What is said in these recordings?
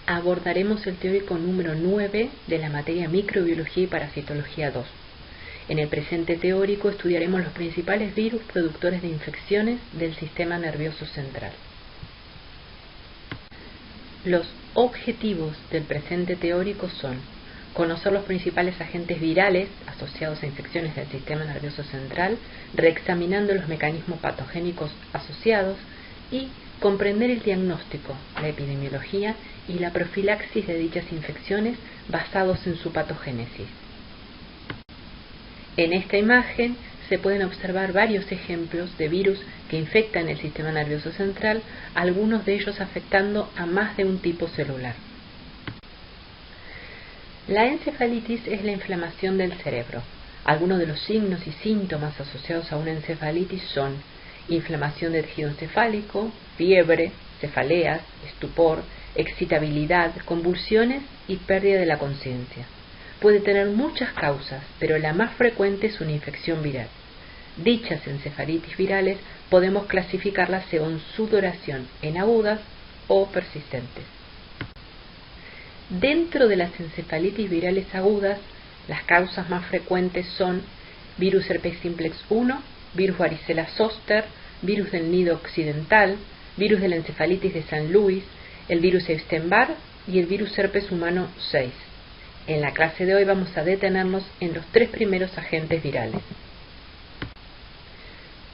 abordaremos el teórico número 9 de la materia Microbiología y Parasitología 2. En el presente teórico estudiaremos los principales virus productores de infecciones del sistema nervioso central. Los objetivos del presente teórico son conocer los principales agentes virales asociados a infecciones del sistema nervioso central, reexaminando los mecanismos patogénicos asociados y comprender el diagnóstico, la epidemiología y la profilaxis de dichas infecciones basados en su patogénesis. En esta imagen se pueden observar varios ejemplos de virus que infectan el sistema nervioso central, algunos de ellos afectando a más de un tipo celular. La encefalitis es la inflamación del cerebro. Algunos de los signos y síntomas asociados a una encefalitis son inflamación del tejido encefálico, fiebre, cefaleas, estupor, excitabilidad, convulsiones y pérdida de la conciencia. Puede tener muchas causas, pero la más frecuente es una infección viral. Dichas encefalitis virales podemos clasificarlas según su duración en agudas o persistentes. Dentro de las encefalitis virales agudas, las causas más frecuentes son virus herpes simplex 1, virus varicela zoster, virus del nido occidental, virus de la encefalitis de San Luis, el virus Epstein-Barr y el virus herpes humano 6. En la clase de hoy vamos a detenernos en los tres primeros agentes virales.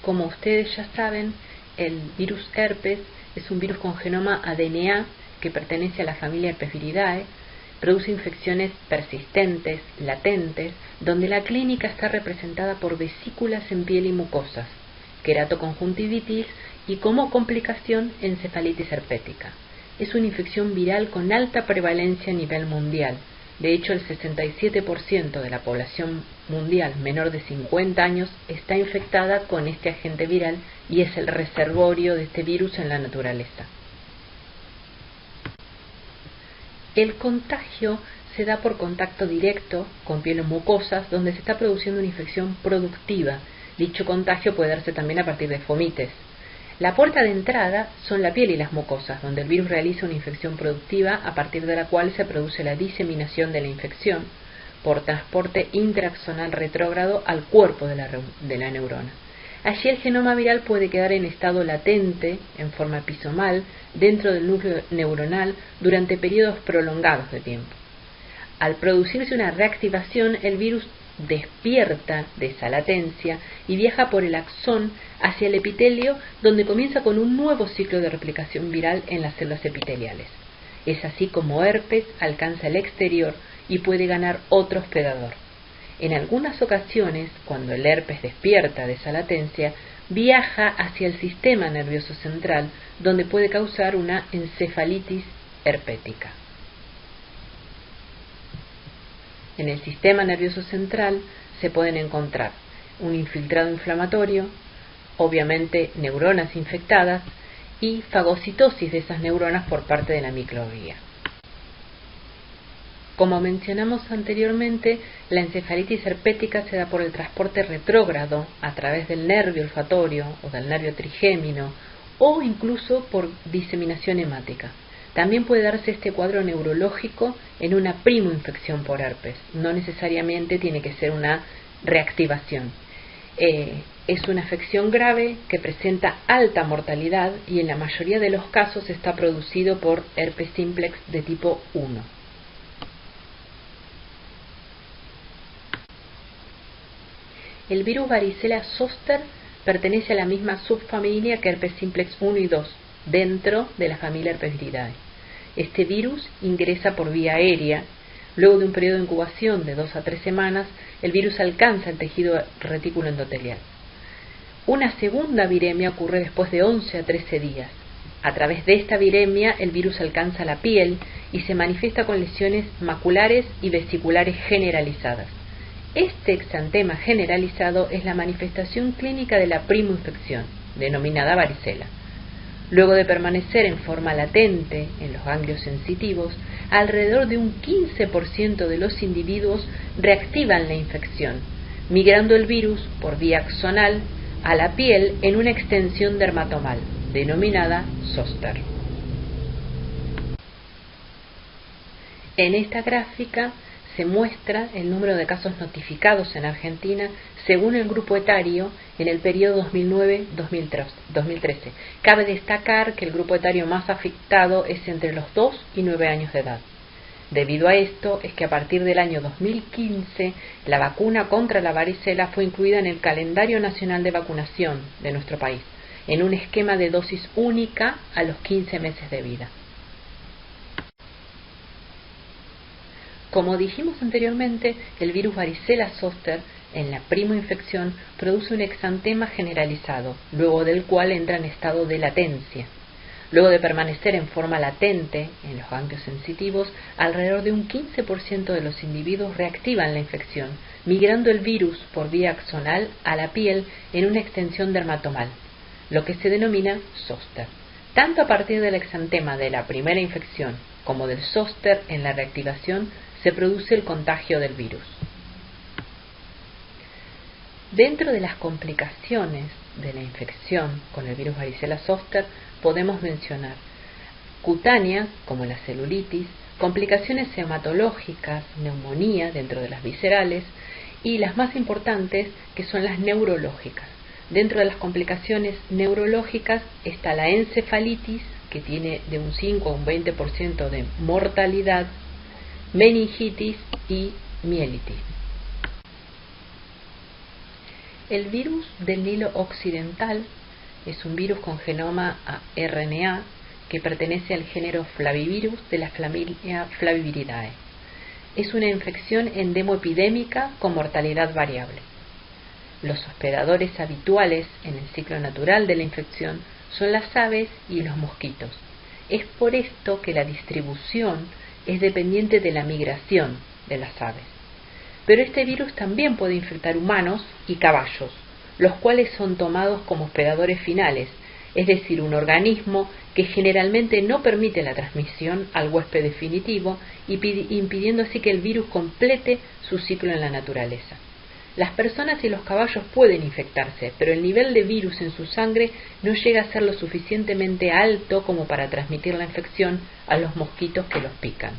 Como ustedes ya saben, el virus herpes es un virus con genoma ADNA que pertenece a la familia Herpesviridae, produce infecciones persistentes, latentes, donde la clínica está representada por vesículas en piel y mucosas, queratoconjuntivitis y como complicación encefalitis herpética. Es una infección viral con alta prevalencia a nivel mundial. De hecho, el 67% de la población mundial menor de 50 años está infectada con este agente viral y es el reservorio de este virus en la naturaleza. El contagio se da por contacto directo con piel o mucosas donde se está produciendo una infección productiva. Dicho contagio puede darse también a partir de fomites. La puerta de entrada son la piel y las mucosas, donde el virus realiza una infección productiva a partir de la cual se produce la diseminación de la infección por transporte intraaxonal retrógrado al cuerpo de la neurona. Allí el genoma viral puede quedar en estado latente, en forma episomal, dentro del núcleo neuronal durante periodos prolongados de tiempo. Al producirse una reactivación, el virus despierta de esa latencia y viaja por el axón hacia el epitelio, donde comienza con un nuevo ciclo de replicación viral en las células epiteliales. Es así como herpes alcanza el exterior y puede ganar otro hospedador. En algunas ocasiones, cuando el herpes despierta de esa latencia, viaja hacia el sistema nervioso central, donde puede causar una encefalitis herpética. En el sistema nervioso central se pueden encontrar un infiltrado inflamatorio, obviamente neuronas infectadas y fagocitosis de esas neuronas por parte de la microglía. Como mencionamos anteriormente, la encefalitis herpética se da por el transporte retrógrado a través del nervio olfatorio o del nervio trigémino o incluso por diseminación hemática. También puede darse este cuadro neurológico en una primoinfección por herpes. No necesariamente tiene que ser una reactivación. Es una afección grave que presenta alta mortalidad y en la mayoría de los casos está producido por herpes simplex de tipo 1. El virus varicela zoster pertenece a la misma subfamilia que herpes simplex 1 y 2, dentro de la familia Herpesviridae. Este virus ingresa por vía aérea. Luego de un periodo de incubación de 2 a 3 semanas, el virus alcanza el tejido retículo endotelial. Una segunda viremia ocurre después de 11 a 13 días. A través de esta viremia, el virus alcanza la piel y se manifiesta con lesiones maculares y vesiculares generalizadas. Este exantema generalizado es la manifestación clínica de la primoinfección, denominada varicela. Luego de permanecer en forma latente en los ganglios sensitivos, alrededor de un 15% de los individuos reactivan la infección, migrando el virus por vía axonal a la piel en una extensión dermatomal, denominada zóster. En esta gráfica se muestra el número de casos notificados en Argentina según el grupo etario en el periodo 2009-2013. Cabe destacar que el grupo etario más afectado es entre los 2 y 9 años de edad. Debido a esto es que a partir del año 2015 la vacuna contra la varicela fue incluida en el calendario nacional de vacunación de nuestro país, en un esquema de dosis única a los 15 meses de vida. Como dijimos anteriormente, el virus varicela zoster en la primoinfección produce un exantema generalizado, luego del cual entra en estado de latencia. Luego de permanecer en forma latente en los ganglios sensitivos, alrededor de un 15% de los individuos reactivan la infección, migrando el virus por vía axonal a la piel en una extensión dermatomal, lo que se denomina zóster. Tanto a partir del exantema de la primera infección como del zóster en la reactivación se produce el contagio del virus. Dentro de las complicaciones de la infección con el virus varicela zoster podemos mencionar cutáneas como la celulitis, complicaciones hematológicas, neumonía dentro de las viscerales y las más importantes que son las neurológicas. Dentro de las complicaciones neurológicas está la encefalitis, que tiene de un 5 a un 20% de mortalidad, meningitis y mielitis. El virus del Nilo occidental es un virus con genoma RNA que pertenece al género Flavivirus de la familia Flaviviridae. Es una infección endemoepidémica con mortalidad variable. Los hospedadores habituales en el ciclo natural de la infección son las aves y los mosquitos. Es por esto que la distribución es dependiente de la migración de las aves. Pero este virus también puede infectar humanos y caballos, los cuales son tomados como hospedadores finales, es decir, un organismo que generalmente no permite la transmisión al huésped definitivo, impidiendo así que el virus complete su ciclo en la naturaleza. Las personas y los caballos pueden infectarse, pero el nivel de virus en su sangre no llega a ser lo suficientemente alto como para transmitir la infección a los mosquitos que los pican.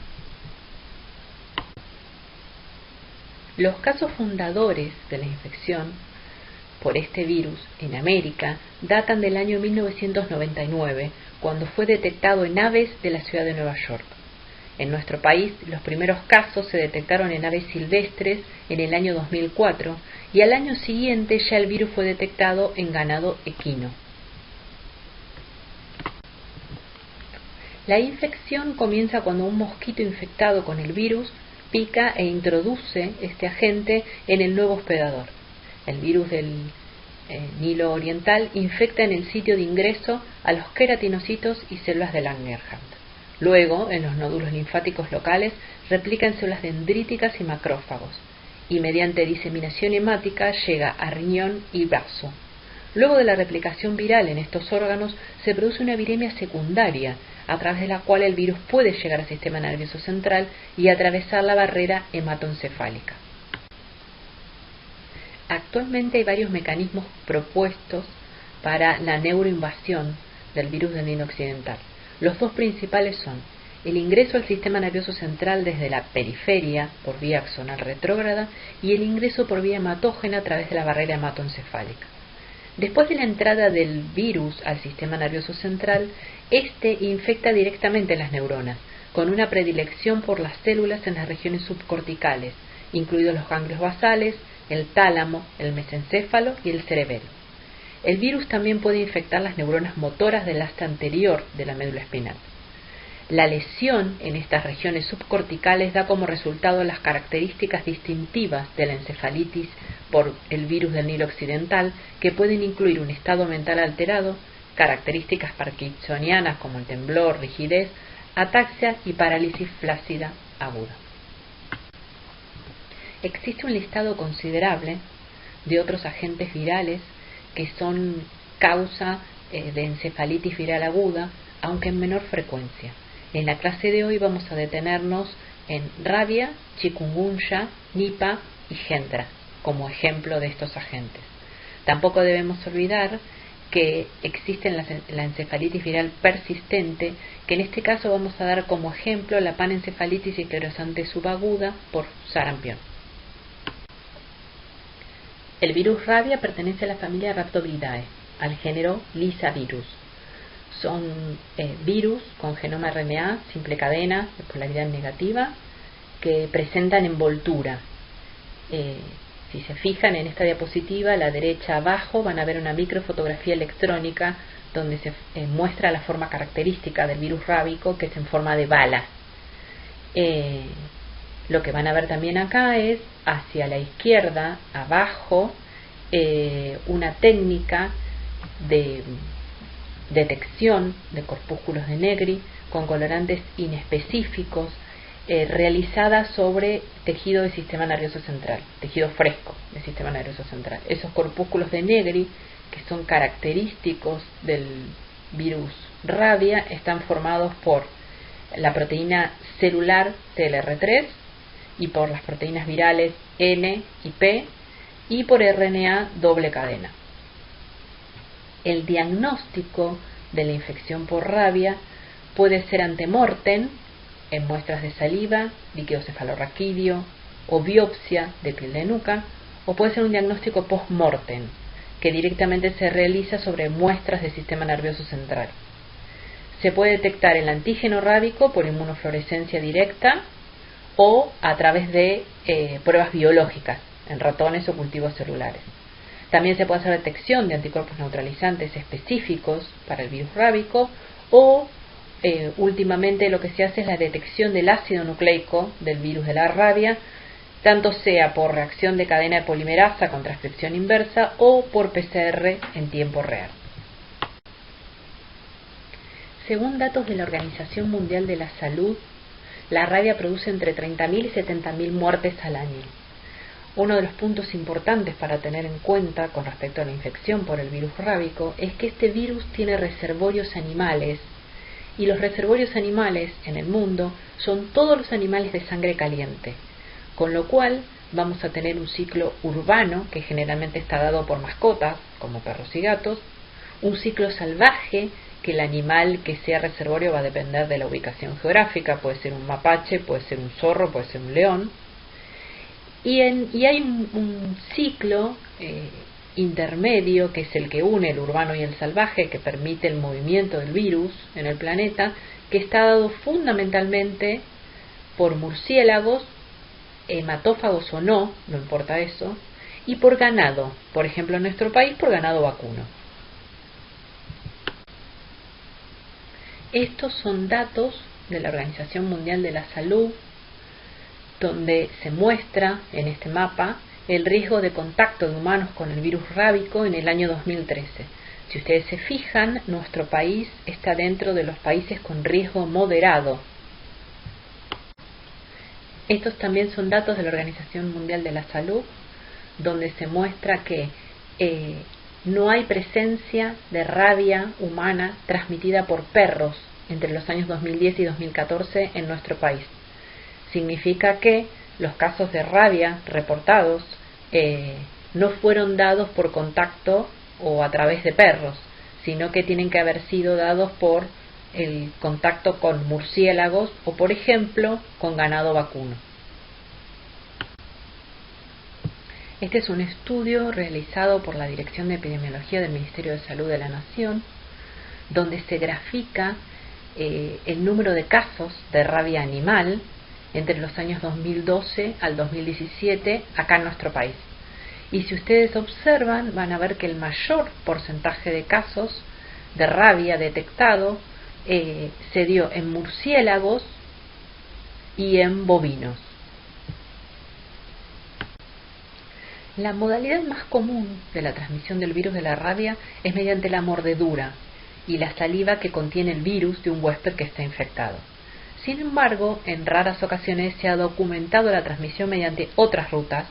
Los casos fundadores de la infección por este virus en América datan del año 1999, cuando fue detectado en aves de la ciudad de Nueva York. En nuestro país, los primeros casos se detectaron en aves silvestres en el año 2004 y al año siguiente ya el virus fue detectado en ganado equino. La infección comienza cuando un mosquito infectado con el virus pica e introduce este agente en el nuevo hospedador. El virus del Nilo oriental infecta en el sitio de ingreso a los queratinocitos y células de Langerhans. Luego, en los nódulos linfáticos locales, replica en células dendríticas y macrófagos, y mediante diseminación hemática llega a riñón y vaso. Luego de la replicación viral en estos órganos, se produce una viremia secundaria, a través de la cual el virus puede llegar al sistema nervioso central y atravesar la barrera hematoencefálica. Actualmente hay varios mecanismos propuestos para la neuroinvasión del virus del Nilo occidental. Los dos principales son el ingreso al sistema nervioso central desde la periferia por vía axonal retrógrada y el ingreso por vía hematógena a través de la barrera hematoencefálica. Después de la entrada del virus al sistema nervioso central, este infecta directamente las neuronas, con una predilección por las células en las regiones subcorticales, incluidos los ganglios basales, el tálamo, el mesencéfalo y el cerebelo. El virus también puede infectar las neuronas motoras del asta anterior de la médula espinal. La lesión en estas regiones subcorticales da como resultado las características distintivas de la encefalitis por el virus del Nilo occidental, que pueden incluir un estado mental alterado, características parkinsonianas como el temblor, rigidez, ataxia y parálisis flácida aguda. Existe un listado considerable de otros agentes virales que son causa de encefalitis viral aguda, aunque en menor frecuencia. En la clase de hoy vamos a detenernos en rabia, chikungunya, Nipah y Hendra como ejemplo de estos agentes. Tampoco debemos olvidar que existe la encefalitis viral persistente, que que en este caso vamos a dar como ejemplo la panencefalitis esclerosante subaguda por sarampión. El virus rabia pertenece a la familia Rhabdoviridae, al género Lyssavirus. Son virus con genoma RNA, simple cadena, de polaridad negativa, que presentan envoltura. Si se fijan en esta diapositiva, a la derecha abajo van a ver una microfotografía electrónica donde se muestra la forma característica del virus rábico, que es en forma de bala. Lo que van a ver también acá es, hacia la izquierda, abajo, una técnica de detección de corpúsculos de Negri con colorantes inespecíficos, realizada sobre tejido del sistema nervioso central, tejido fresco del sistema nervioso central. Esos corpúsculos de Negri, que son característicos del virus rabia, están formados por la proteína celular TLR3 y por las proteínas virales N y P y por RNA doble cadena. El diagnóstico de la infección por rabia puede ser antemortem, en muestras de saliva, líquido cefalorraquídeo o biopsia de piel de nuca, o puede ser un diagnóstico post-mortem, que directamente se realiza sobre muestras del sistema nervioso central. Se puede detectar el antígeno rábico por inmunofluorescencia directa o a través de pruebas biológicas en ratones o cultivos celulares. También se puede hacer detección de anticuerpos neutralizantes específicos para el virus rábico o últimamente lo que se hace es la detección del ácido nucleico del virus de la rabia, tanto sea por reacción de cadena de polimerasa con transcripción inversa o por PCR en tiempo real. Según datos de la Organización Mundial de la Salud, la rabia produce entre 30.000 y 70.000 muertes al año. Uno de los puntos importantes para tener en cuenta con respecto a la infección por el virus rábico es que este virus tiene reservorios animales, y los reservorios animales en el mundo son todos los animales de sangre caliente, con lo cual vamos a tener un ciclo urbano que generalmente está dado por mascotas, como perros y gatos, un ciclo salvaje que el animal que sea reservorio va a depender de la ubicación geográfica, puede ser un mapache, puede ser un zorro, puede ser un león, y hay un ciclo intermedio, que es el que une el urbano y el salvaje, que permite el movimiento del virus en el planeta, que está dado fundamentalmente por murciélagos, hematófagos o no importa eso, y por ganado, por ejemplo en nuestro país por ganado vacuno. Estos son datos de la Organización Mundial de la Salud, donde se muestra en este mapa el riesgo de contacto de humanos con el virus rábico en el año 2013. Si ustedes se fijan, nuestro país está dentro de los países con riesgo moderado. Estos también son datos de la Organización Mundial de la Salud, donde se muestra que no hay presencia de rabia humana transmitida por perros entre los años 2010 y 2014 en nuestro país. Significa que los casos de rabia reportados no fueron dados por contacto o a través de perros, sino que tienen que haber sido dados por el contacto con murciélagos o, por ejemplo, con ganado vacuno. Este es un estudio realizado por la Dirección de Epidemiología del Ministerio de Salud de la Nación, donde se grafica el número de casos de rabia animal entre los años 2012 al 2017 acá en nuestro país. Y si ustedes observan, van a ver que el mayor porcentaje de casos de rabia detectado se dio en murciélagos y en bovinos. La modalidad más común de la transmisión del virus de la rabia es mediante la mordedura y la saliva que contiene el virus de un huésped que está infectado. Sin embargo, en raras ocasiones se ha documentado la transmisión mediante otras rutas,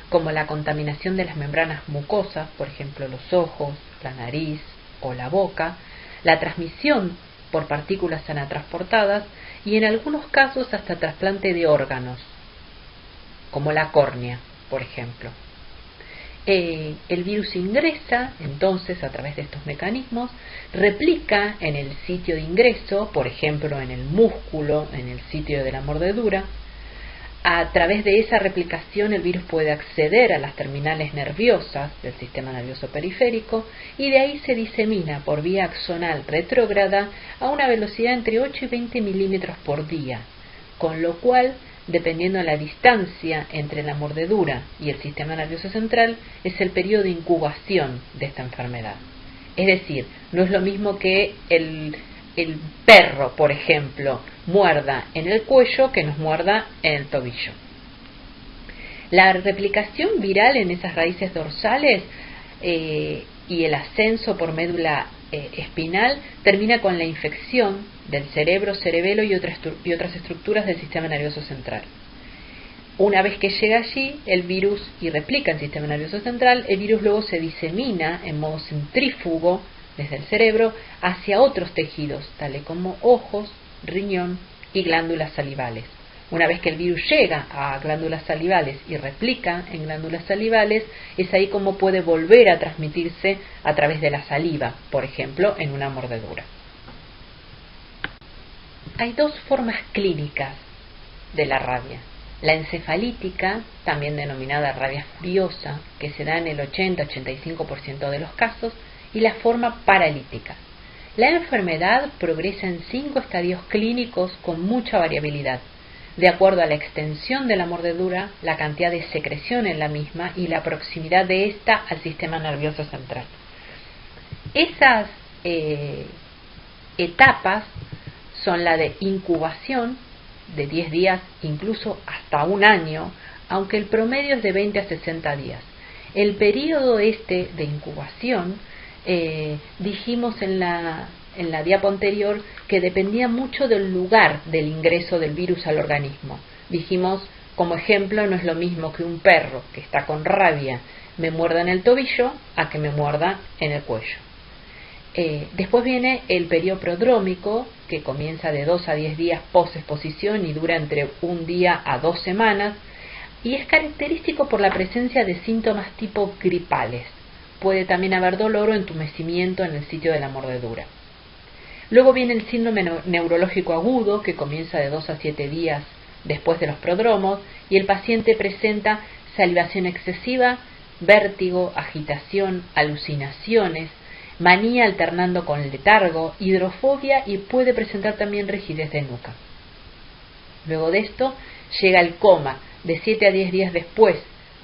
como la contaminación de las membranas mucosas, por ejemplo los ojos, la nariz o la boca, la transmisión por partículas anatransportadas y en algunos casos hasta trasplante de órganos, como la córnea, por ejemplo. El virus ingresa entonces a través de estos mecanismos, replica en el sitio de ingreso, por ejemplo en el músculo, en el sitio de la mordedura. A través de esa replicación el virus puede acceder a las terminales nerviosas del sistema nervioso periférico y de ahí se disemina por vía axonal retrógrada a una velocidad entre 8 y 20 milímetros por día, con lo cual, dependiendo de la distancia entre la mordedura y el sistema nervioso central, es el periodo de incubación de esta enfermedad. Es decir, no es lo mismo que el perro, por ejemplo, muerda en el cuello que nos muerda en el tobillo. La replicación viral en esas raíces dorsales y el ascenso por médula espinal termina con la infección del cerebro, cerebelo y otras estructuras del sistema nervioso central. Una vez que llega allí el virus y replica en el sistema nervioso central, el virus luego se disemina en modo centrífugo desde el cerebro hacia otros tejidos, tales como ojos, riñón y glándulas salivales. Una vez que el virus llega a glándulas salivales y replica en glándulas salivales, es ahí como puede volver a transmitirse a través de la saliva, por ejemplo, en una mordedura. Hay dos formas clínicas de la rabia. La encefalítica, también denominada rabia furiosa, que se da en el 80-85% de los casos, y la forma paralítica. La enfermedad progresa en 5 estadios clínicos con mucha variabilidad, de acuerdo a la extensión de la mordedura, la cantidad de secreción en la misma y la proximidad de ésta al sistema nervioso central. Esas etapas son la de incubación, de 10 días, incluso hasta un año, aunque el promedio es de 20 a 60 días. El periodo de incubación, dijimos en la diapo anterior que dependía mucho del lugar del ingreso del virus al organismo. Dijimos, como ejemplo, no es lo mismo que un perro que está con rabia me muerda en el tobillo a que me muerda en el cuello. Después viene el periodo prodrómico, que comienza de 2 a 10 días post-exposición y dura entre un día a 2 semanas, y es característico por la presencia de síntomas tipo gripales. Puede también haber dolor o entumecimiento en el sitio de la mordedura. Luego viene el síndrome neurológico agudo, que comienza de 2 a 7 días después de los prodromos, y el paciente presenta salivación excesiva, vértigo, agitación, alucinaciones, manía alternando con letargo, hidrofobia y puede presentar también rigidez de nuca. Luego de esto llega el coma, de 7 a 10 días después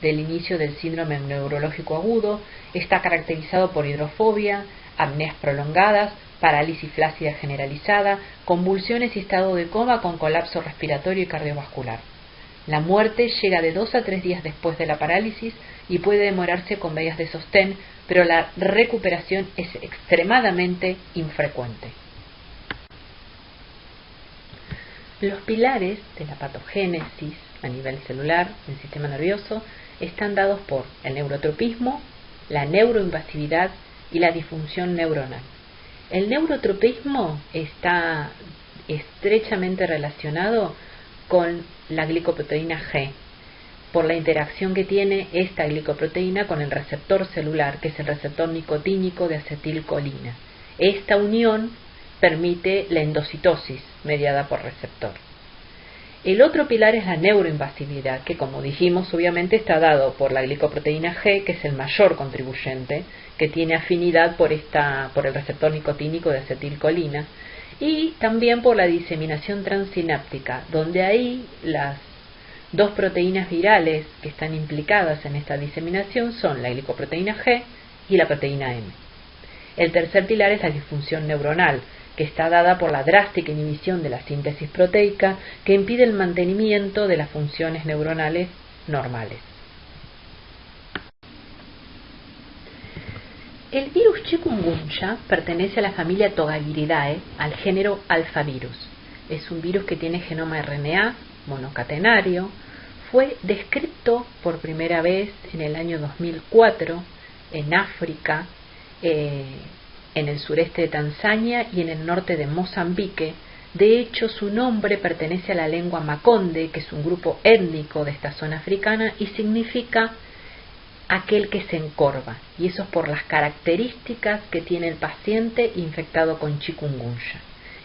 del inicio del síndrome neurológico agudo. Está caracterizado por hidrofobia, apneas prolongadas, parálisis flácida generalizada, convulsiones y estado de coma con colapso respiratorio y cardiovascular. La muerte llega de 2 a 3 días después de la parálisis y puede demorarse con medidas de sostén, pero la recuperación es extremadamente infrecuente. Los pilares de la patogénesis a nivel celular del sistema nervioso están dados por el neurotropismo, la neuroinvasividad y la disfunción neuronal. El neurotropismo está estrechamente relacionado con la glicoproteína G, por la interacción que tiene esta glicoproteína con el receptor celular, que es el receptor nicotínico de acetilcolina. Esta unión permite la endocitosis mediada por receptor. El otro pilar es la neuroinvasividad, que como dijimos obviamente está dado por la glicoproteína G, que es el mayor contribuyente, que tiene afinidad por el receptor nicotínico de acetilcolina, y también por la diseminación transsináptica, donde ahí las dos proteínas virales que están implicadas en esta diseminación son la glicoproteína G y la proteína M. El tercer pilar es la disfunción neuronal, que está dada por la drástica inhibición de la síntesis proteica que impide el mantenimiento de las funciones neuronales normales. El virus chikungunya pertenece a la familia Togaviridae, al género alfavirus. Es un virus que tiene genoma RNA monocatenario. Fue descrito por primera vez en el año 2004 en África, en el sureste de Tanzania y en el norte de Mozambique. De hecho, su nombre pertenece a la lengua makonde, que es un grupo étnico de esta zona africana, y significa aquel que se encorva, y eso es por las características que tiene el paciente infectado con chikungunya.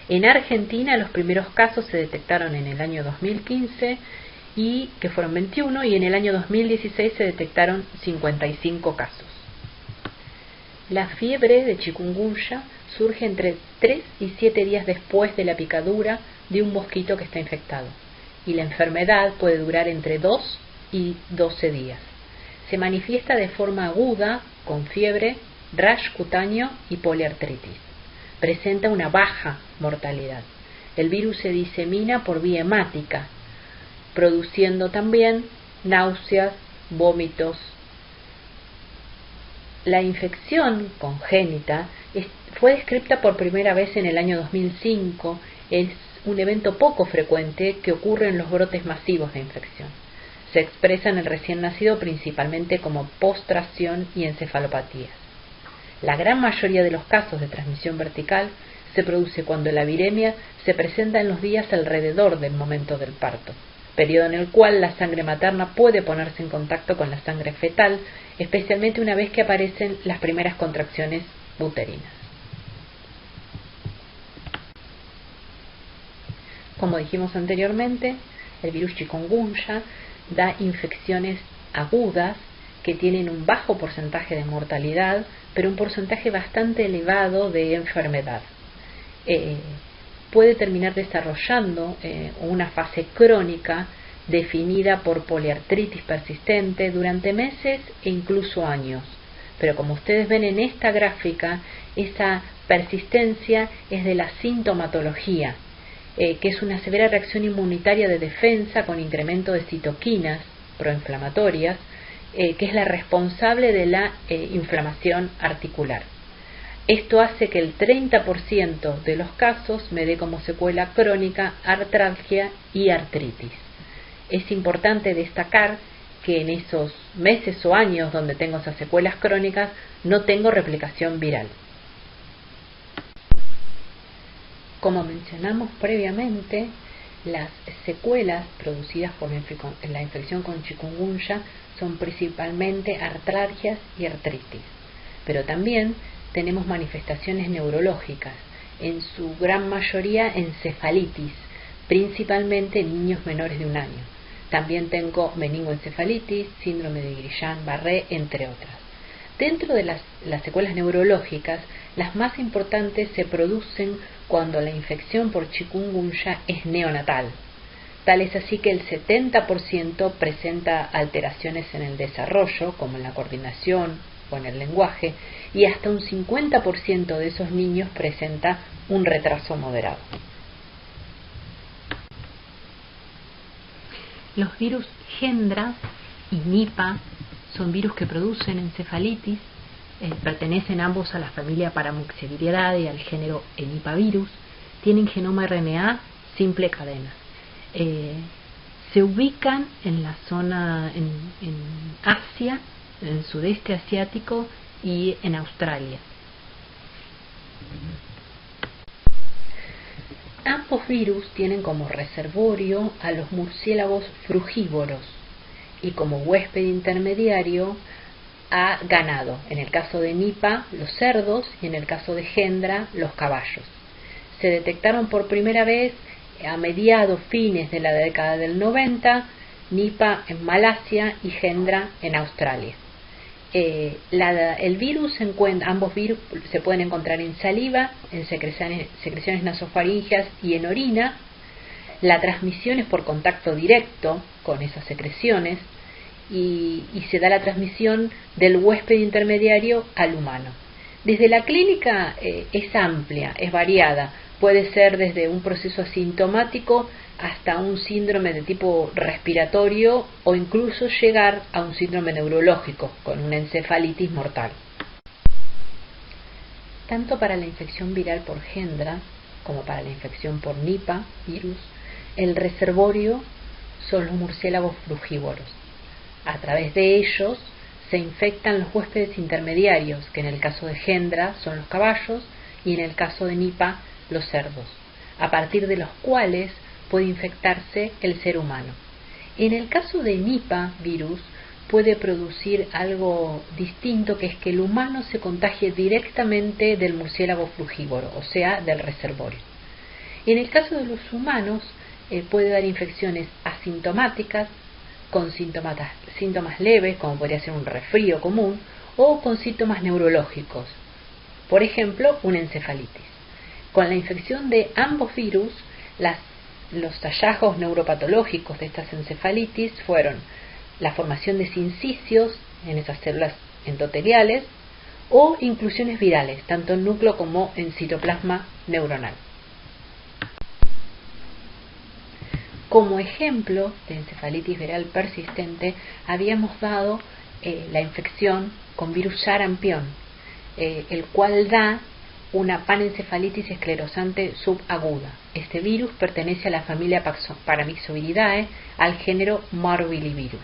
En Argentina los primeros casos se detectaron en el año 2015, y que fueron 21, y en el año 2016 se detectaron 55 casos. La fiebre de chikungunya surge entre 3 y 7 días después de la picadura de un mosquito que está infectado, y la enfermedad puede durar entre 2 y 12 días. Se manifiesta de forma aguda, con fiebre, rash cutáneo y poliartritis. Presenta una baja mortalidad. El virus se disemina por vía hemática, produciendo también náuseas, vómitos. La infección congénita fue descrita por primera vez en el año 2005. Es un evento poco frecuente que ocurre en los brotes masivos de infección. Se expresa en el recién nacido principalmente como postración y encefalopatías. La gran mayoría de los casos de transmisión vertical se produce cuando la viremia se presenta en los días alrededor del momento del parto, periodo en el cual la sangre materna puede ponerse en contacto con la sangre fetal, especialmente una vez que aparecen las primeras contracciones uterinas. Como dijimos anteriormente, el virus chikungunya da infecciones agudas que tienen un bajo porcentaje de mortalidad, pero un porcentaje bastante elevado de enfermedad. Puede terminar desarrollando una fase crónica definida por poliartritis persistente durante meses e incluso años. Pero como ustedes ven en esta gráfica, esa persistencia es de la sintomatología, que es una severa reacción inmunitaria de defensa con incremento de citoquinas proinflamatorias, que es la responsable de la inflamación articular. Esto hace que el 30% de los casos me dé como secuela crónica artralgia y artritis. Es importante destacar que en esos meses o años donde tengo esas secuelas crónicas no tengo replicación viral. Como mencionamos previamente, las secuelas producidas por la infección con chikungunya son principalmente artralgias y artritis, pero también tenemos manifestaciones neurológicas, en su gran mayoría encefalitis, principalmente en niños menores de 1 año. También tengo meningoencefalitis, síndrome de Guillain-Barré, entre otras. Dentro de las secuelas neurológicas, las más importantes se producen cuando la infección por chikungunya es neonatal. Tal es así que el 70% presenta alteraciones en el desarrollo, como en la coordinación o en el lenguaje, y hasta un 50% de esos niños presenta un retraso moderado. Los virus Hendra y Nipah son virus que producen encefalitis, pertenecen ambos a la familia Paramuxoviridae y al género Henipavirus, tienen genoma RNA simple cadena. Se ubican en la zona en Asia, en el sudeste asiático y en Australia. Ambos virus tienen como reservorio a los murciélagos frugívoros y como huésped intermediario a ganado, en el caso de Nipah los cerdos y en el caso de Hendra los caballos. Se detectaron por primera vez a mediados fines de la década del 90, Nipah en Malasia y Hendra en Australia. El virus ambos virus se pueden encontrar en saliva, en secreciones nasofaringeas y en orina. La transmisión es por contacto directo con esas secreciones y se da la transmisión del huésped intermediario al humano. Desde la clínica es amplia, es variada. Puede ser desde un proceso asintomático hasta un síndrome de tipo respiratorio o incluso llegar a un síndrome neurológico con una encefalitis mortal. Tanto para la infección viral por Hendra como para la infección por Nipah virus, el reservorio son los murciélagos frugívoros. A través de ellos se infectan los huéspedes intermediarios, que en el caso de Hendra son los caballos y en el caso de Nipah los cerdos, a partir de los cuales puede infectarse el ser humano. En el caso de Nipah virus, puede producir algo distinto, que es que el humano se contagie directamente del murciélago frugívoro, o sea, del reservorio. En el caso de los humanos, puede dar infecciones asintomáticas, con síntomas leves, como podría ser un resfrío común, o con síntomas neurológicos, por ejemplo, una encefalitis. Con la infección de ambos virus, los hallazgos neuropatológicos de estas encefalitis fueron la formación de sincicios en esas células endoteliales o inclusiones virales, tanto en núcleo como en citoplasma neuronal. Como ejemplo de encefalitis viral persistente, habíamos dado la infección con virus sarampión, el cual da una panencefalitis esclerosante subaguda. Este virus pertenece a la familia Paramyxoviridae, al género Morbillivirus.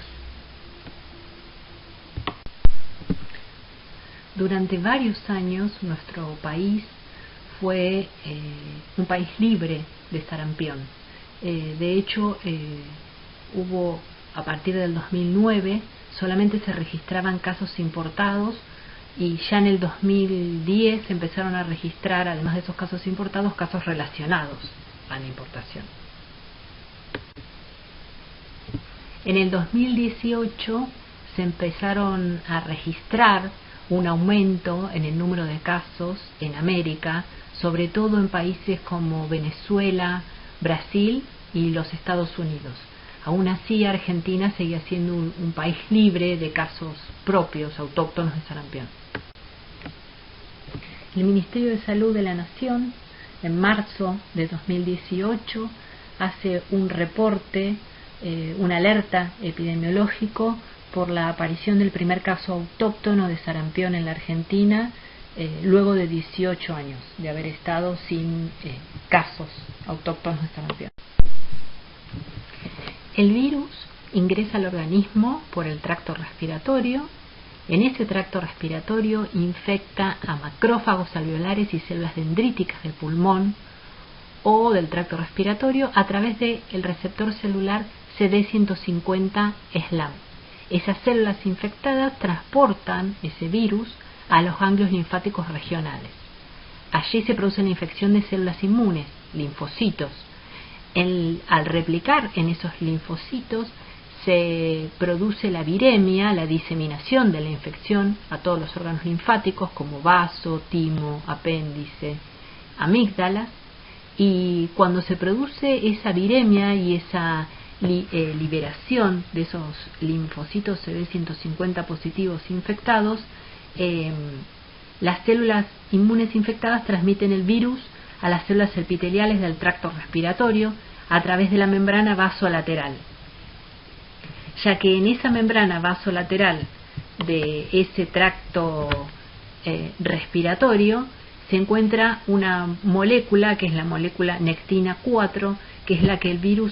Durante varios años nuestro país fue un país libre de sarampión. De hecho, hubo, a partir del 2009, solamente se registraban casos importados, y ya en el 2010 se empezaron a registrar, además de esos casos importados, casos relacionados a la importación. En el 2018 se empezaron a registrar un aumento en el número de casos en América, sobre todo en países como Venezuela, Brasil y los Estados Unidos. Aún así, Argentina seguía siendo un país libre de casos propios, autóctonos de sarampión. El Ministerio de Salud de la Nación, en marzo de 2018, hace un reporte, una alerta epidemiológico por la aparición del primer caso autóctono de sarampión en la Argentina, luego de 18 años de haber estado sin casos autóctonos de sarampión. El virus ingresa al organismo por el tracto respiratorio. En ese tracto respiratorio infecta a macrófagos alveolares y células dendríticas del pulmón o del tracto respiratorio a través del receptor celular CD150-SLAM. Esas células infectadas transportan ese virus a los ganglios linfáticos regionales. Allí se produce la infección de células inmunes, linfocitos. Al replicar en esos linfocitos se produce la viremia, la diseminación de la infección a todos los órganos linfáticos como vaso, timo, apéndice, amígdalas, y cuando se produce esa viremia y esa liberación de esos linfocitos CD150 positivos infectados, las células inmunes infectadas transmiten el virus a las células epiteliales del tracto respiratorio a través de la membrana vasolateral, ya que en esa membrana vasolateral de ese tracto respiratorio se encuentra una molécula que es la molécula nectina 4, que es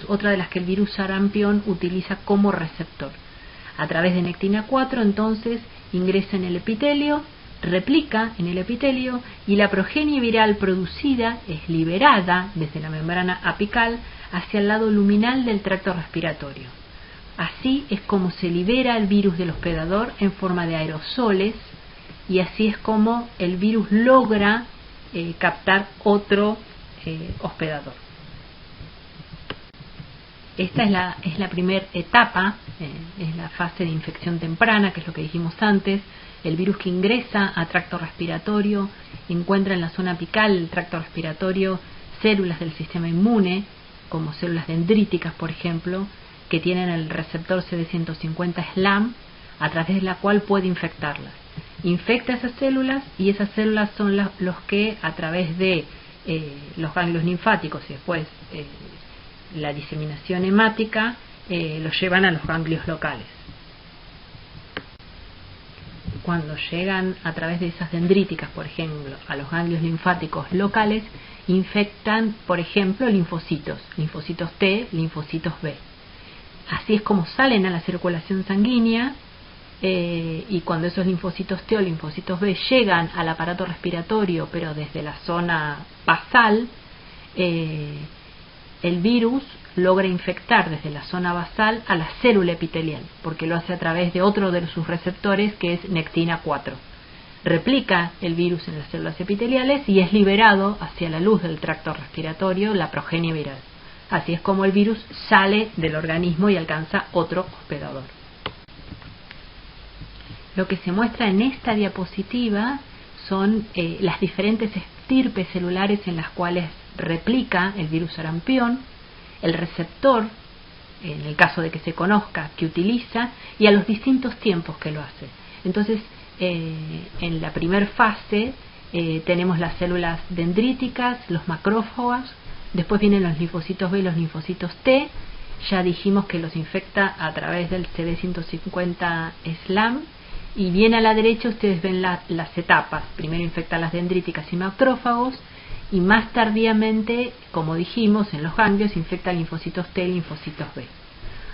otra de las que el virus sarampión utiliza como receptor. A través de nectina 4 entonces ingresa en el epitelio, replica en el epitelio y la progenie viral producida es liberada desde la membrana apical hacia el lado luminal del tracto respiratorio. Así es como se libera el virus del hospedador en forma de aerosoles, y así es como el virus logra captar otro hospedador. Esta es la primera etapa, es la fase de infección temprana, que es lo que dijimos antes. El virus que ingresa a tracto respiratorio encuentra en la zona apical del tracto respiratorio células del sistema inmune, como células dendríticas, por ejemplo, que tienen el receptor CD150-SLAM, a través de la cual puede infectarlas. Infecta esas células y esas células son los que a través de los ganglios linfáticos y después la diseminación hemática los llevan a los ganglios locales. Cuando llegan a través de esas dendríticas, por ejemplo, a los ganglios linfáticos locales, infectan, por ejemplo, linfocitos T, linfocitos B. Así es como salen a la circulación sanguínea, y cuando esos linfocitos T o linfocitos B llegan al aparato respiratorio, pero desde la zona basal, el virus logra infectar desde la zona basal a la célula epitelial, porque lo hace a través de otro de sus receptores, que es nectina 4. Replica el virus en las células epiteliales y es liberado hacia la luz del tracto respiratorio, la progenie viral. Así es como el virus sale del organismo y alcanza otro hospedador. Lo que se muestra en esta diapositiva son las diferentes estirpes celulares en las cuales replica el virus sarampión, el receptor, en el caso de que se conozca, que utiliza, y a los distintos tiempos que lo hace. Entonces, en la primera fase tenemos las células dendríticas, los macrófagos, después vienen los linfocitos B y los linfocitos T. Ya dijimos que los infecta a través del CD150 SLAM, y bien a la derecha ustedes ven las etapas. Primero infecta las dendríticas y macrófagos, y más tardíamente, como dijimos, en los ganglios infecta linfocitos T y linfocitos B.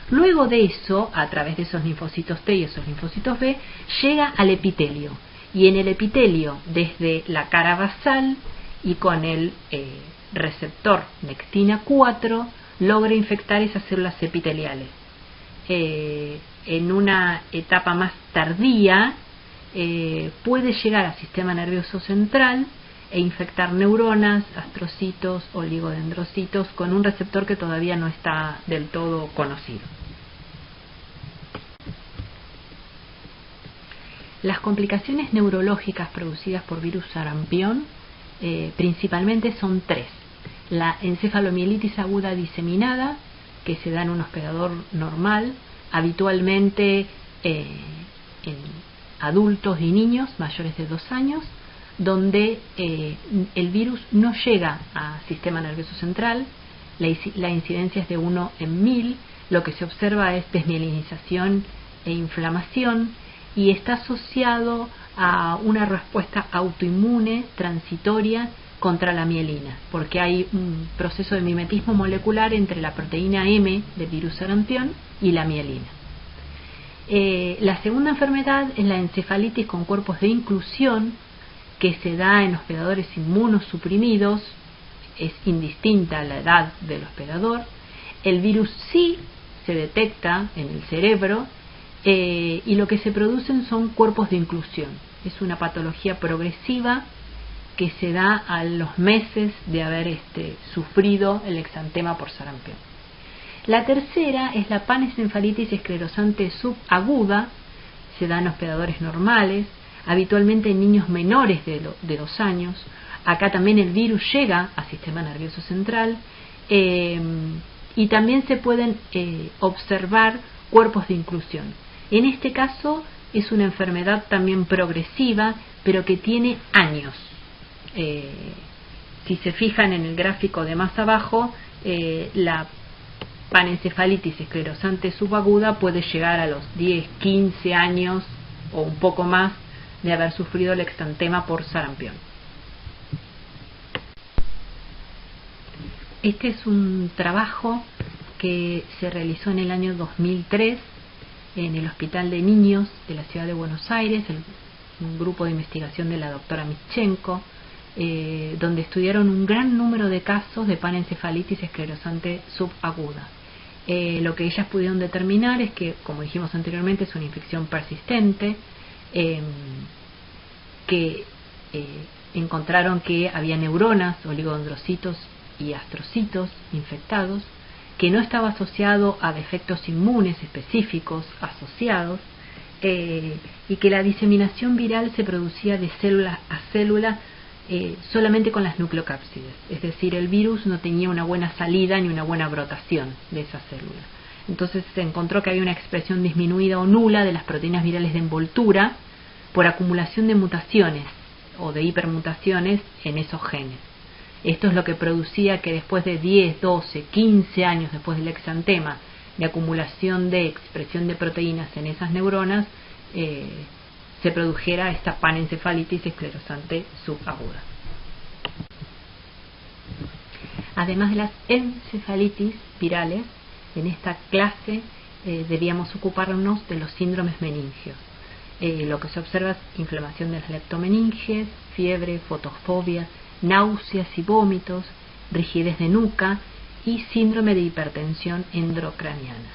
Luego de eso, a través de esos linfocitos T y esos linfocitos B, llega al epitelio. Y en el epitelio, desde la cara basal y con el receptor nectina 4, logra infectar esas células epiteliales. En una etapa más tardía, puede llegar al sistema nervioso central e infectar neuronas, astrocitos, oligodendrocitos, con un receptor que todavía no está del todo conocido. Las complicaciones neurológicas producidas por virus sarampión principalmente son 3. La encefalomielitis aguda diseminada, que se da en un hospedador normal, habitualmente en adultos y niños mayores de 2 años, donde el virus no llega al sistema nervioso central. La incidencia es de 1 en 1000, lo que se observa es desmielinización e inflamación, y está asociado a una respuesta autoinmune transitoria contra la mielina, porque hay un proceso de mimetismo molecular entre la proteína M del virus sarampión y la mielina. La segunda enfermedad es la encefalitis con cuerpos de inclusión, que se da en hospedadores inmunosuprimidos. Es indistinta a la edad del hospedador. El virus sí se detecta en el cerebro, y lo que se producen son cuerpos de inclusión. Es una patología progresiva que se da a los meses de haber sufrido el exantema por sarampión. La tercera es la panencefalitis esclerosante subaguda. Se da en hospedadores normales, habitualmente en niños menores de 2 años. Acá también el virus llega al sistema nervioso central, y también se pueden observar cuerpos de inclusión. En este caso es una enfermedad también progresiva, pero que tiene años. Si se fijan en el gráfico de más abajo, la panencefalitis esclerosante subaguda puede llegar a los 10, 15 años o un poco más de haber sufrido el exantema por sarampión. Este es un trabajo que se realizó en el año 2003 en el Hospital de Niños de la Ciudad de Buenos Aires, un grupo de investigación de la doctora Mischenko, donde estudiaron un gran número de casos de panencefalitis esclerosante subaguda. Lo que ellas pudieron determinar es que, como dijimos anteriormente, es una infección persistente, que encontraron que había neuronas, oligodendrocitos y astrocitos infectados, que no estaba asociado a defectos inmunes específicos asociados, y que la diseminación viral se producía de célula a célula solamente con las nucleocápsides, es decir, el virus no tenía una buena salida ni una buena brotación de esa célula. Entonces se encontró que había una expresión disminuida o nula de las proteínas virales de envoltura por acumulación de mutaciones o de hipermutaciones en esos genes. Esto es lo que producía que después de 10, 12, 15 años después del exantema de acumulación de expresión de proteínas en esas neuronas, se produjera esta panencefalitis esclerosante subaguda. Además de las encefalitis virales, en esta clase debíamos ocuparnos de los síndromes meningios. Lo que se observa es inflamación de las leptomeninges, fiebre, fotofobia, náuseas y vómitos, rigidez de nuca y síndrome de hipertensión endocraniana.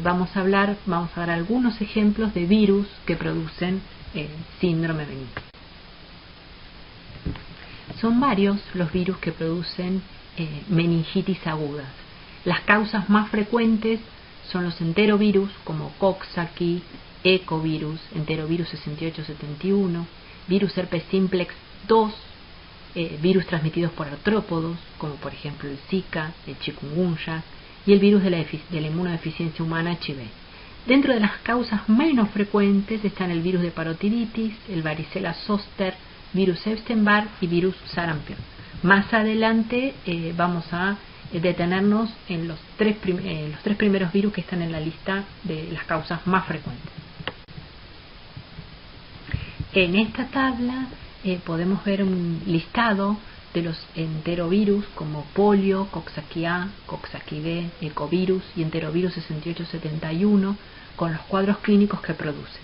Vamos a dar algunos ejemplos de virus que producen síndrome benigno. Son varios los virus que producen meningitis agudas. Las causas más frecuentes son los enterovirus como Coxsackie, Ecovirus, enterovirus 6871, virus herpes simplex 2, virus transmitidos por artrópodos como por ejemplo el Zika, el chikungunya y el virus de la inmunodeficiencia humana HIV. Dentro de las causas menos frecuentes están el virus de parotiditis, el varicela zoster, virus Epstein-Barr y virus sarampion. Más adelante vamos a detenernos en los tres primeros virus que están en la lista de las causas más frecuentes. En esta tabla podemos ver un listado de los enterovirus como polio, Coxsackie A, Coxsackie B, ecovirus y enterovirus 6871 con los cuadros clínicos que producen,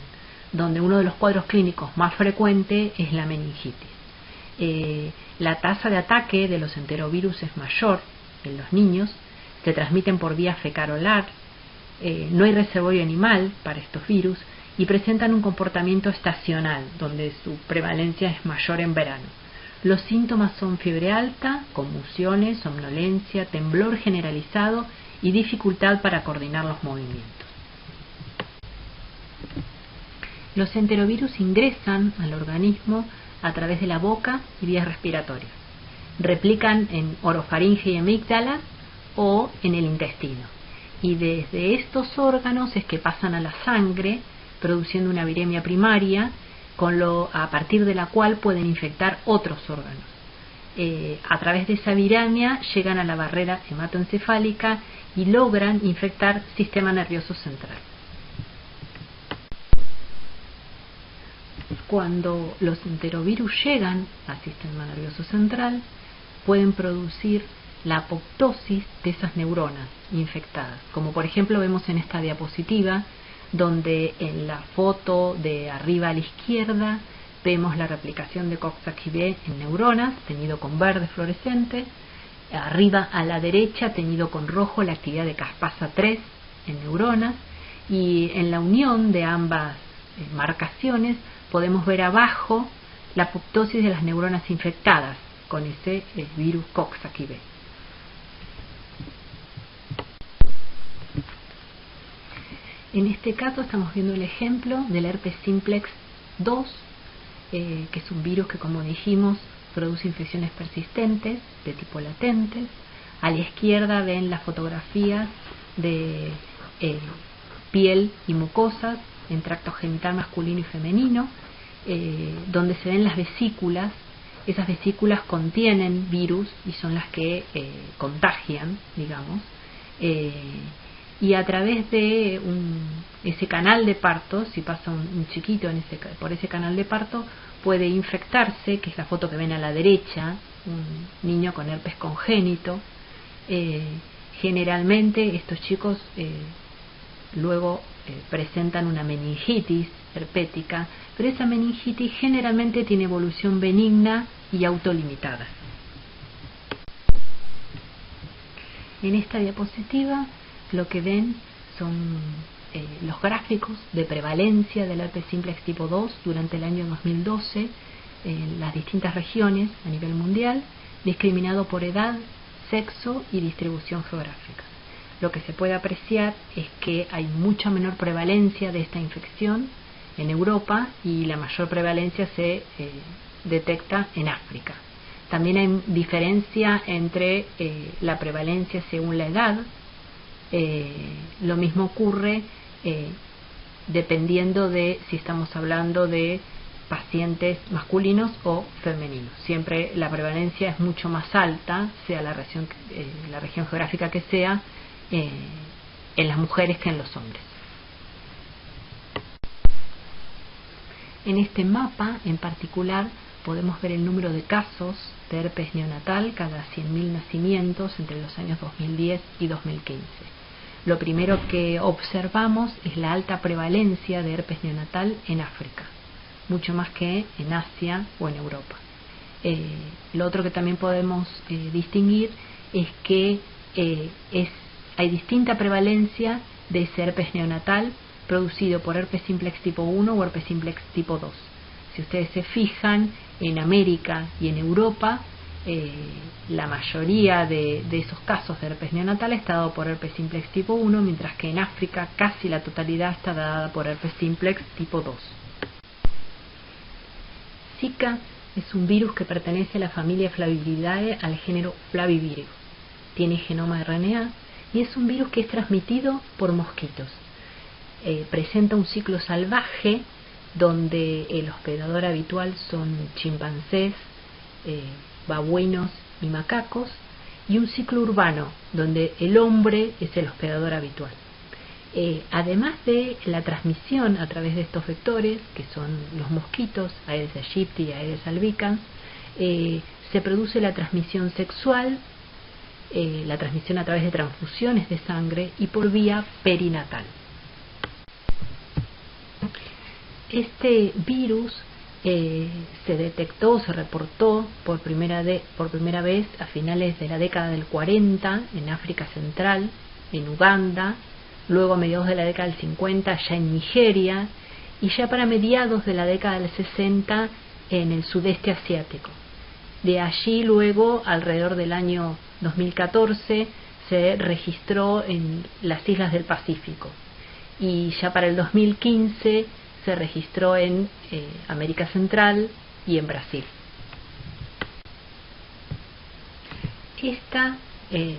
donde uno de los cuadros clínicos más frecuentes es la meningitis. La tasa de ataque de los enterovirus es mayor en los niños, se transmiten por vía fecal-oral, no hay reservorio animal para estos virus y presentan un comportamiento estacional, donde su prevalencia es mayor en verano. Los síntomas son fiebre alta, convulsiones, somnolencia, temblor generalizado y dificultad para coordinar los movimientos. Los enterovirus ingresan al organismo a través de la boca y vías respiratorias. Replican en orofaringe y amígdala o en el intestino. Y desde estos órganos es que pasan a la sangre, produciendo una viremia primaria, a partir de la cual pueden infectar otros órganos. A través de esa viremia llegan a la barrera hematoencefálica y logran infectar sistema nervioso central. Cuando los enterovirus llegan al sistema nervioso central, pueden producir la apoptosis de esas neuronas infectadas, como por ejemplo vemos en esta diapositiva, donde en la foto de arriba a la izquierda vemos la replicación de Coxsackie B en neuronas, teñido con verde fluorescente, arriba a la derecha teñido con rojo la actividad de caspasa 3 en neuronas, y en la unión de ambas marcaciones podemos ver abajo la apoptosis de las neuronas infectadas con ese virus Coxsackie B. En este caso estamos viendo el ejemplo del herpes simplex 2, que es un virus que, como dijimos, produce infecciones persistentes de tipo latente. A la izquierda ven las fotografías de piel y mucosas en tracto genital masculino y femenino, donde se ven las vesículas. Esas vesículas contienen virus y son las que contagian, digamos. Y a través de ese canal de parto, si pasa un chiquito por ese canal de parto, puede infectarse, que es la foto que ven a la derecha, un niño con herpes congénito. Generalmente estos chicos luego presentan una meningitis herpética, pero esa meningitis generalmente tiene evolución benigna y autolimitada. En esta diapositiva lo que ven son los gráficos de prevalencia del herpes simplex tipo 2 durante el año 2012 en las distintas regiones a nivel mundial, discriminado por edad, sexo y distribución geográfica. Lo que se puede apreciar es que hay mucha menor prevalencia de esta infección en Europa y la mayor prevalencia se detecta en África. También hay diferencia entre la prevalencia según la edad. Lo mismo ocurre dependiendo de si estamos hablando de pacientes masculinos o femeninos. Siempre la prevalencia es mucho más alta, sea la región geográfica que sea, en las mujeres que en los hombres. En este mapa en particular podemos ver el número de casos de herpes neonatal cada 100.000 nacimientos entre los años 2010 y 2015. Lo primero que observamos es la alta prevalencia de herpes neonatal en África, mucho más que en Asia o en Europa. Lo otro que también podemos distinguir es que hay distinta prevalencia de ese herpes neonatal producido por herpes simplex tipo 1 o herpes simplex tipo 2. Si ustedes se fijan, en América y en Europa, la mayoría de esos casos de herpes neonatal está dado por herpes simplex tipo 1, mientras que en África casi la totalidad está dada por herpes simplex tipo 2. Zika es un virus que pertenece a la familia Flaviviridae al género Flavivirus. Tiene genoma RNA y es un virus que es transmitido por mosquitos. Presenta un ciclo salvaje donde el hospedador habitual son chimpancés, babuinos y macacos, y un ciclo urbano donde el hombre es el hospedador habitual. Además de la transmisión a través de estos vectores, que son los mosquitos, Aedes aegypti y Aedes albicans, se produce la transmisión sexual, la transmisión a través de transfusiones de sangre y por vía perinatal. Este virus se detectó, se reportó por primera vez a finales de la década del 40 en África Central, en Uganda, luego a mediados de la década del 50 ya en Nigeria y ya para mediados de la década del 60 en el sudeste asiático. De allí luego, alrededor del año 2014, se registró en las islas del Pacífico y ya para el 2015 se registró en América Central y en Brasil. Esta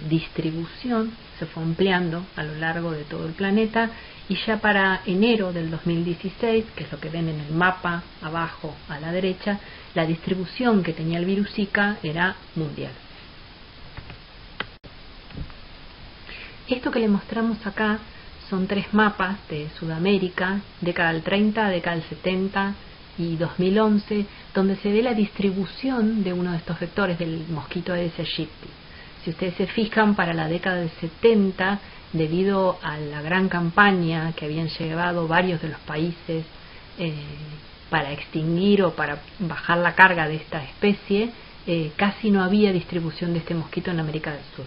distribución se fue ampliando a lo largo de todo el planeta y ya para enero del 2016, que es lo que ven en el mapa abajo a la derecha, la distribución que tenía el virus Zika era mundial. Esto que le mostramos acá son 3 mapas de Sudamérica, década del 30, década del 70 y 2011, donde se ve la distribución de uno de estos vectores del mosquito Aedes aegypti. Si ustedes se fijan, para la década del 70, debido a la gran campaña que habían llevado varios de los países para extinguir o para bajar la carga de esta especie, casi no había distribución de este mosquito en América del Sur.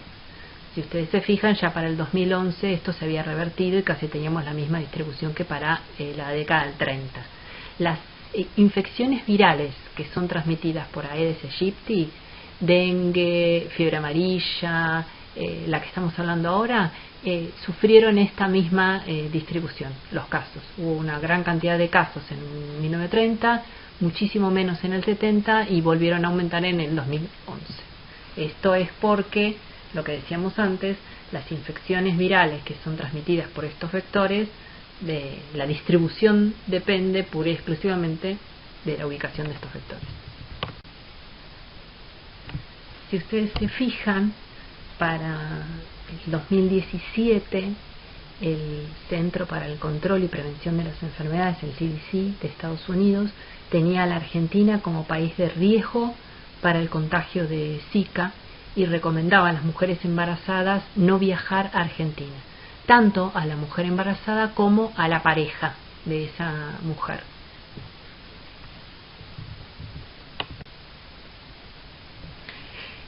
Si ustedes se fijan, ya para el 2011 esto se había revertido y casi teníamos la misma distribución que para la década del 30. Las infecciones virales que son transmitidas por Aedes aegypti, dengue, fiebre amarilla, la que estamos hablando ahora, sufrieron esta misma distribución, los casos. Hubo una gran cantidad de casos en 1930, muchísimo menos en el 70 y volvieron a aumentar en el 2011. Esto es porque, lo que decíamos antes, las infecciones virales que son transmitidas por estos vectores, la distribución depende pura y exclusivamente de la ubicación de estos vectores. Si ustedes se fijan, para el 2017 el Centro para el Control y Prevención de las Enfermedades, el CDC de Estados Unidos, tenía a la Argentina como país de riesgo para el contagio de Zika y recomendaba a las mujeres embarazadas no viajar a Argentina, tanto a la mujer embarazada como a la pareja de esa mujer.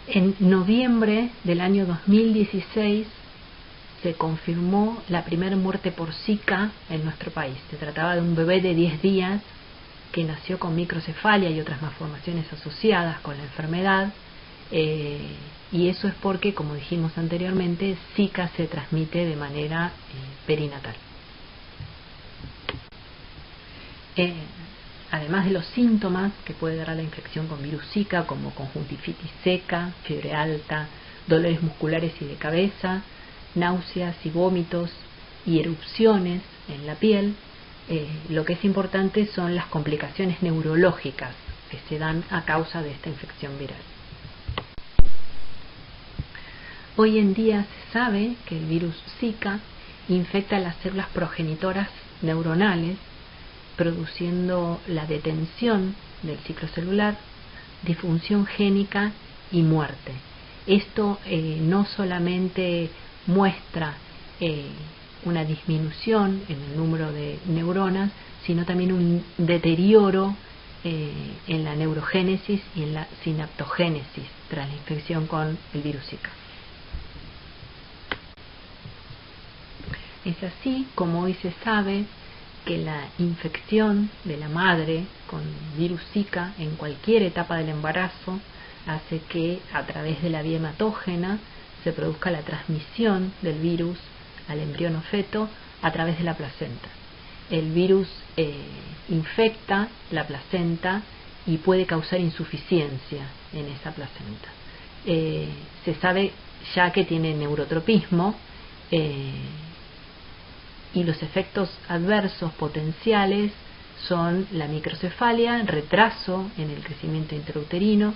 En noviembre del año 2016 se confirmó la primera muerte por Zika en nuestro país. Se trataba de un bebé de 10 días que nació con microcefalia y otras malformaciones asociadas con la enfermedad, y eso es porque, como dijimos anteriormente, Zika se transmite de manera perinatal. Además de los síntomas que puede dar a la infección con virus Zika, como conjuntivitis seca, fiebre alta, dolores musculares y de cabeza, náuseas y vómitos y erupciones en la piel, lo que es importante son las complicaciones neurológicas que se dan a causa de esta infección viral. Hoy en día se sabe que el virus Zika infecta las células progenitoras neuronales, produciendo la detención del ciclo celular, disfunción génica y muerte. Esto no solamente muestra una disminución en el número de neuronas, sino también un deterioro en la neurogénesis y en la sinaptogénesis tras la infección con el virus Zika. Es así como hoy se sabe que la infección de la madre con virus Zika en cualquier etapa del embarazo hace que a través de la vía hematógena se produzca la transmisión del virus al embrión o feto a través de la placenta. El virus infecta la placenta y puede causar insuficiencia en esa placenta. Se sabe ya que tiene neurotropismo y los efectos adversos potenciales son la microcefalia, retraso en el crecimiento intrauterino,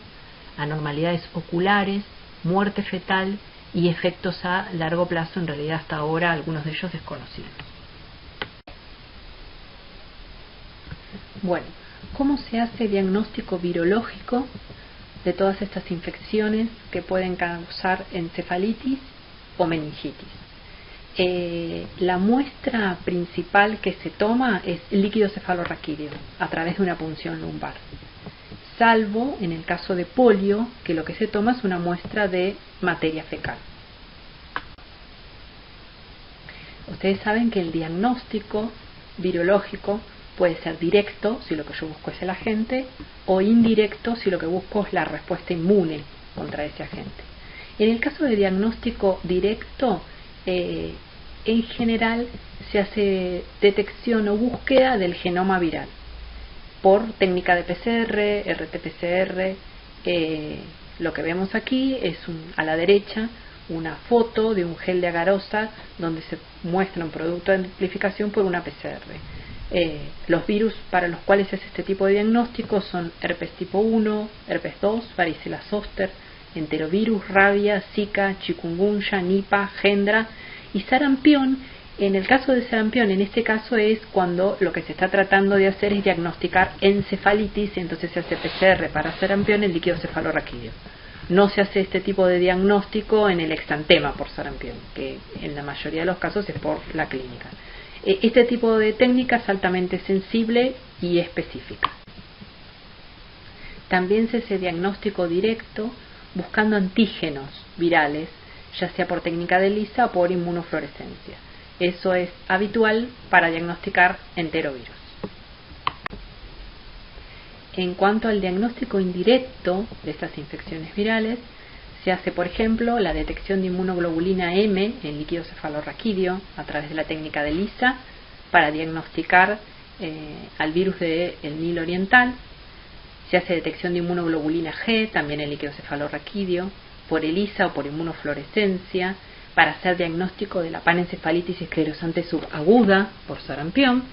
anormalidades oculares, muerte fetal y efectos a largo plazo, en realidad hasta ahora algunos de ellos desconocidos. Bueno, ¿cómo se hace diagnóstico virológico de todas estas infecciones que pueden causar encefalitis o meningitis? La muestra principal que se toma es líquido cefalorraquídeo a través de una punción lumbar, salvo en el caso de polio, que lo que se toma es una muestra de materia fecal. Ustedes saben que el diagnóstico virológico puede ser directo, si lo que yo busco es el agente, o indirecto, si lo que busco es la respuesta inmune contra ese agente. En el caso de diagnóstico directo, en general se hace detección o búsqueda del genoma viral por técnica de PCR, RT-PCR. Lo que vemos aquí es a la derecha una foto de un gel de agarosa donde se muestra un producto de amplificación por una PCR. Los virus para los cuales se hace este tipo de diagnóstico son herpes tipo 1, herpes 2, varicela zoster, enterovirus, rabia, zika, chikungunya, nipah, gendra y sarampión. En el caso de sarampión, en este caso es cuando lo que se está tratando de hacer es diagnosticar encefalitis, entonces se hace PCR para sarampión en líquido cefalorraquídeo. No se hace este tipo de diagnóstico en el exantema por sarampión, que en la mayoría de los casos es por la clínica. Este tipo de técnica es altamente sensible y específica. También se hace diagnóstico directo buscando antígenos virales, ya sea por técnica de ELISA o por inmunofluorescencia. Eso es habitual para diagnosticar enterovirus. En cuanto al diagnóstico indirecto de estas infecciones virales, se hace, por ejemplo, la detección de inmunoglobulina M en líquido cefalorraquídeo a través de la técnica de ELISA para diagnosticar al virus del Nilo Oriental. Se hace detección de inmunoglobulina G también en líquido cefalorraquídeo por ELISA o por inmunofluorescencia para hacer diagnóstico de la panencefalitis esclerosante subaguda por sarampión.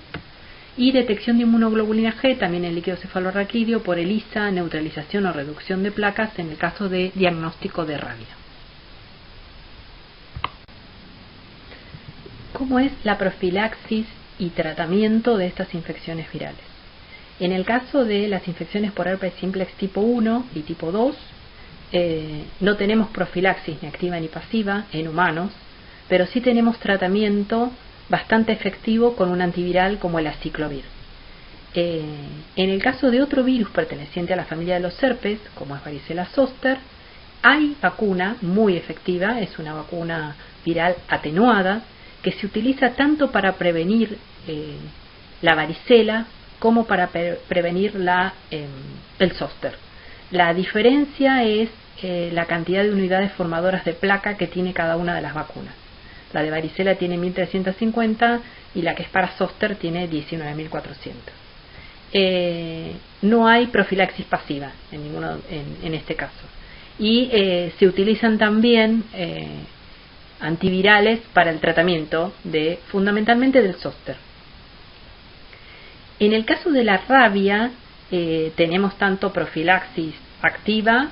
Y detección de inmunoglobulina G también en líquido cefalorraquídeo por ELISA, neutralización o reducción de placas en el caso de diagnóstico de rabia. ¿Cómo es la profilaxis y tratamiento de estas infecciones virales? En el caso de las infecciones por herpes simplex tipo 1 y tipo 2, no tenemos profilaxis ni activa ni pasiva en humanos, pero sí tenemos tratamiento bastante efectivo con un antiviral como el aciclovir. En el caso de otro virus perteneciente a la familia de los herpes, como es varicela zoster, hay vacuna muy efectiva, es una vacuna viral atenuada que se utiliza tanto para prevenir la varicela como para prevenir el zoster. La diferencia es la cantidad de unidades formadoras de placa que tiene cada una de las vacunas. La de varicela tiene 1350 y la que es para zoster tiene 19400. No hay profilaxis pasiva en este caso. Y se utilizan también antivirales para el tratamiento fundamentalmente del zoster. En el caso de la rabia tenemos tanto profilaxis activa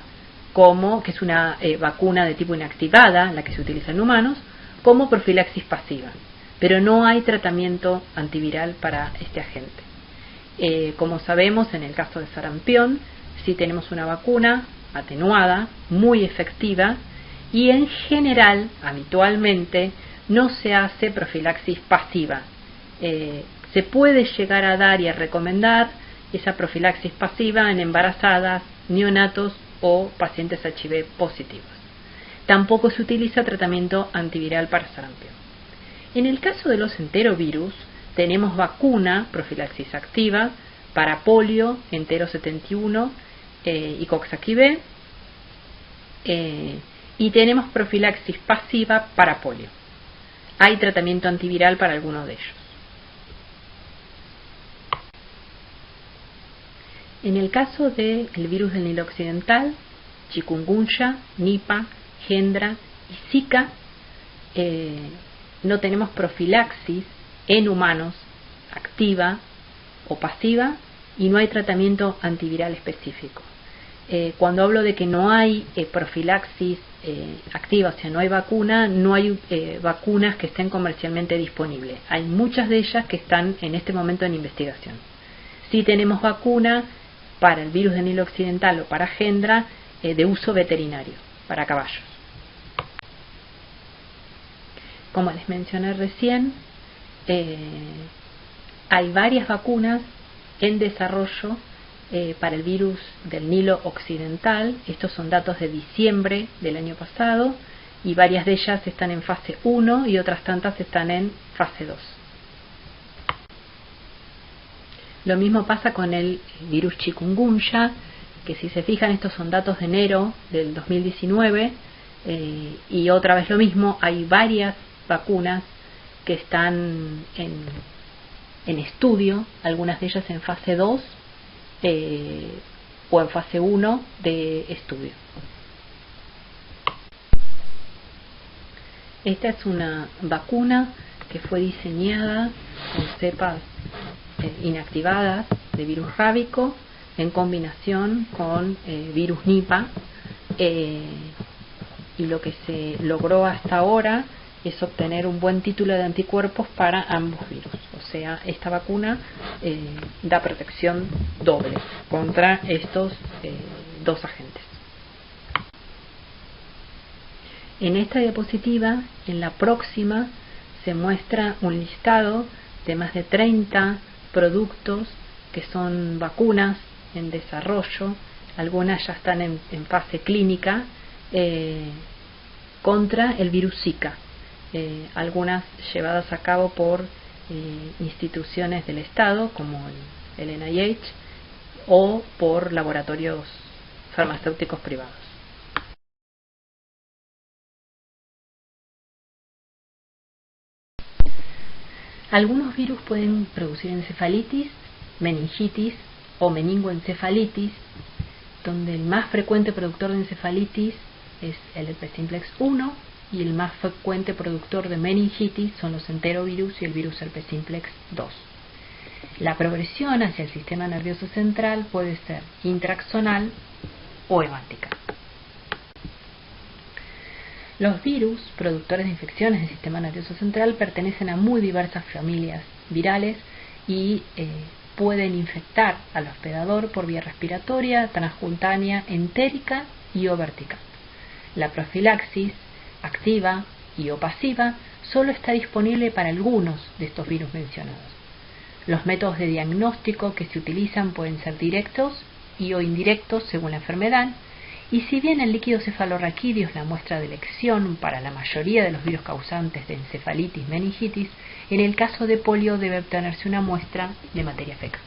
como que es una vacuna de tipo inactivada, la que se utiliza en humanos, como profilaxis pasiva, pero no hay tratamiento antiviral para este agente. Como sabemos, en el caso de sarampión, sí tenemos una vacuna atenuada, muy efectiva, y en general, habitualmente, no se hace profilaxis pasiva. Se puede llegar a dar y a recomendar esa profilaxis pasiva en embarazadas, neonatos o pacientes HIV positivos. Tampoco se utiliza tratamiento antiviral para sarampión. En el caso de los enterovirus, tenemos vacuna, profilaxis activa, para polio, entero 71 y Coxsackie-B, y tenemos profilaxis pasiva para polio. Hay tratamiento antiviral para algunos de ellos. En el caso del virus del Nilo Occidental, chikungunya, Nipah, Hendra y Zika, no tenemos profilaxis en humanos activa o pasiva y no hay tratamiento antiviral específico. Cuando hablo de que no hay profilaxis activa, o sea, no hay vacuna, no hay vacunas que estén comercialmente disponibles. Hay muchas de ellas que están en este momento en investigación. Sí tenemos vacuna para el virus del Nilo Occidental o para Hendra de uso veterinario, para caballos. Como les mencioné recién, hay varias vacunas en desarrollo para el virus del Nilo Occidental. Estos son datos de diciembre del año pasado y varias de ellas están en fase 1 y otras tantas están en fase 2. Lo mismo pasa con el virus chikungunya, que si se fijan estos son datos de enero del 2019 y otra vez lo mismo, hay varias vacunas que están en estudio, algunas de ellas en fase 2 o en fase 1 de estudio. Esta es una vacuna que fue diseñada con cepas inactivadas de virus rábico en combinación con virus Nipah, y lo que se logró hasta ahora es obtener un buen título de anticuerpos para ambos virus. O sea, esta vacuna da protección doble contra estos dos agentes. En esta diapositiva, en la próxima, se muestra un listado de más de 30 productos que son vacunas en desarrollo. Algunas ya están en fase clínica contra el virus Zika. Algunas llevadas a cabo por instituciones del Estado como el NIH o por laboratorios farmacéuticos privados. Algunos virus pueden producir encefalitis, meningitis o meningoencefalitis, donde el más frecuente productor de encefalitis es el herpes simplex 1 y el más frecuente productor de meningitis son los enterovirus y el virus herpes simplex 2. La progresión hacia el sistema nervioso central puede ser intraaxonal o hemática. Los virus productores de infecciones del sistema nervioso central pertenecen a muy diversas familias virales y pueden infectar al hospedador por vía respiratoria, transcutánea, entérica y o vertical. La profilaxis activa y o pasiva solo está disponible para algunos de estos virus mencionados. Los métodos de diagnóstico que se utilizan pueden ser directos y o indirectos según la enfermedad, y si bien el líquido cefalorraquídeo es la muestra de elección para la mayoría de los virus causantes de encefalitis, meningitis, en el caso de polio debe obtenerse una muestra de materia fecal.